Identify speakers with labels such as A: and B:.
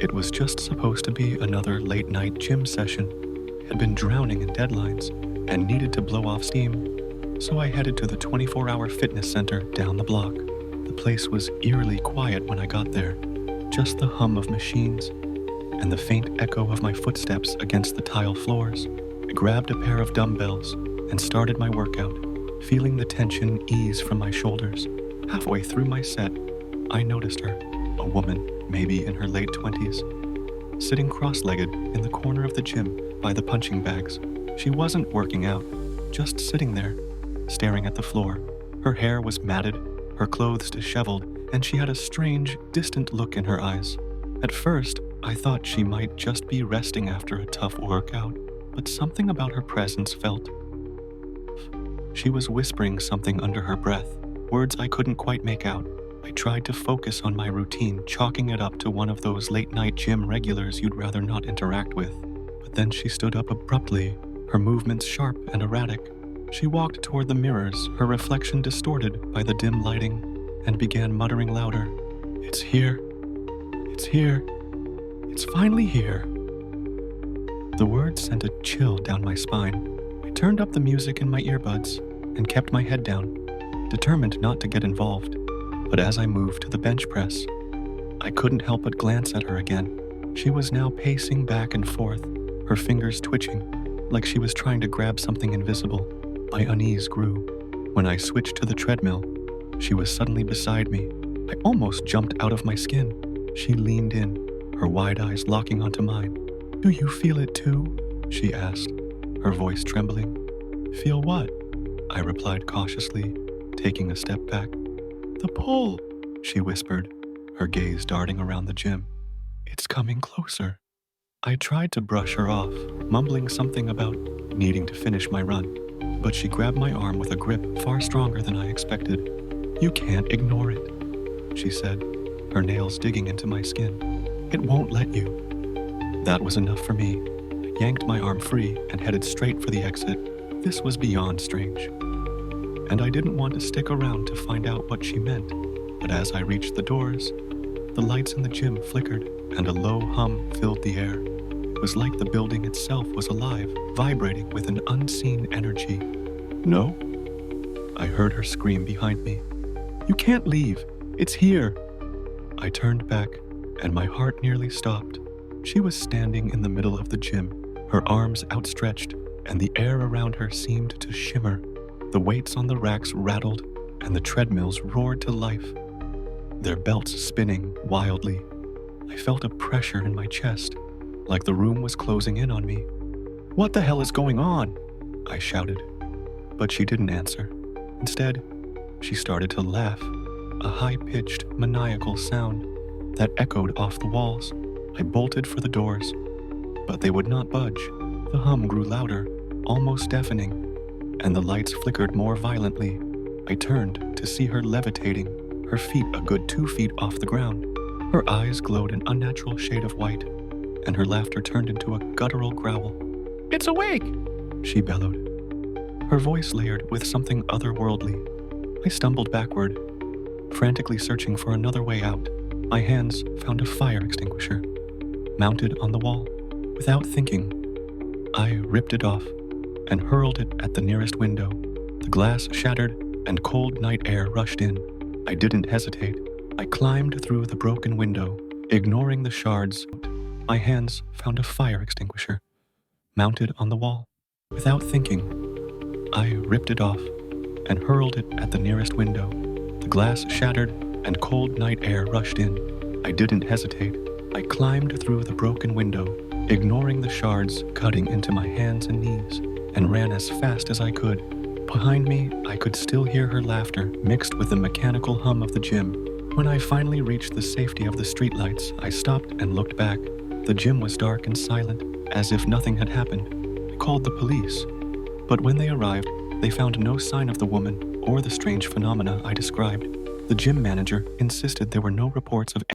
A: It was just supposed to be another late-night gym session. I had been drowning in deadlines and needed to blow off steam, so I headed to the 24-hour fitness center down the block. The place was eerily quiet when I got there, just the hum of machines and the faint echo of my footsteps against the tile floors. I grabbed a pair of dumbbells and started my workout, feeling the tension ease from my shoulders. Halfway through my set, I noticed her, a woman, maybe in her late 20s, sitting cross-legged in the corner of the gym by the punching bags. She wasn't working out, just sitting there, staring at the floor. Her hair was matted, her clothes disheveled, and she had a strange, distant look in her eyes. At first, I thought she might just be resting after a tough workout, but something about her presence felt. She was whispering something under her breath, words I couldn't quite make out. I tried to focus on my routine, chalking it up to one of those late-night gym regulars you'd rather not interact with. But then she stood up abruptly, her movements sharp and erratic. She walked toward the mirrors, her reflection distorted by the dim lighting, and began muttering louder. "It's here. It's here. It's finally here." The words sent a chill down my spine. I turned up the music in my earbuds and kept my head down, determined not to get involved. But as I moved to the bench press, I couldn't help but glance at her again. She was now pacing back and forth, her fingers twitching, like she was trying to grab something invisible. My unease grew. When I switched to the treadmill, she was suddenly beside me. I almost jumped out of my skin. She leaned in, her wide eyes locking onto mine. "Do you feel it too?" she asked, her voice trembling. "Feel what?" I replied cautiously, taking a step back. "The pull," she whispered, her gaze darting around the gym. "It's coming closer." I tried to brush her off, mumbling something about needing to finish my run, but she grabbed my arm with a grip far stronger than I expected. "You can't ignore it," she said, her nails digging into my skin. "It won't let you." That was enough for me. I yanked my arm free and headed straight for the exit. This was beyond strange, and I didn't want to stick around to find out what she meant. But as I reached the doors, the lights in the gym flickered and a low hum filled the air. It was like the building itself was alive, vibrating with an unseen energy. "No?" I heard her scream behind me. "You can't leave. It's here." I turned back, and my heart nearly stopped. She was standing in the middle of the gym, her arms outstretched, and the air around her seemed to shimmer. The weights on the racks rattled, and the treadmills roared to life, their belts spinning wildly. I felt a pressure in my chest, like the room was closing in on me. "What the hell is going on?" I shouted. But she didn't answer. Instead, she started to laugh, a high-pitched, maniacal sound that echoed off the walls. I bolted for the doors, but they would not budge. The hum grew louder, almost deafening, and the lights flickered more violently. I turned to see her levitating, her feet a good 2 feet off the ground. Her eyes glowed an unnatural shade of white, and her laughter turned into a guttural growl. "It's awake!" she bellowed, her voice layered with something otherworldly. I stumbled backward, frantically searching for another way out. My hands found a fire extinguisher, mounted on the wall. Without thinking, I ripped it off and hurled it at the nearest window. The glass shattered and cold night air rushed in. I didn't hesitate. I climbed through the broken window, ignoring the shards. My hands found a fire extinguisher, mounted on the wall. Without thinking, I ripped it off and hurled it at the nearest window. The glass shattered and cold night air rushed in. I didn't hesitate. I climbed through the broken window, ignoring the shards cutting into my hands and knees, and ran as fast as I could. Behind me, I could still hear her laughter mixed with the mechanical hum of the gym. When I finally reached the safety of the streetlights, I stopped and looked back. The gym was dark and silent, as if nothing had happened. I called the police, but when they arrived, they found no sign of the woman or the strange phenomena I described. The gym manager insisted there were no reports of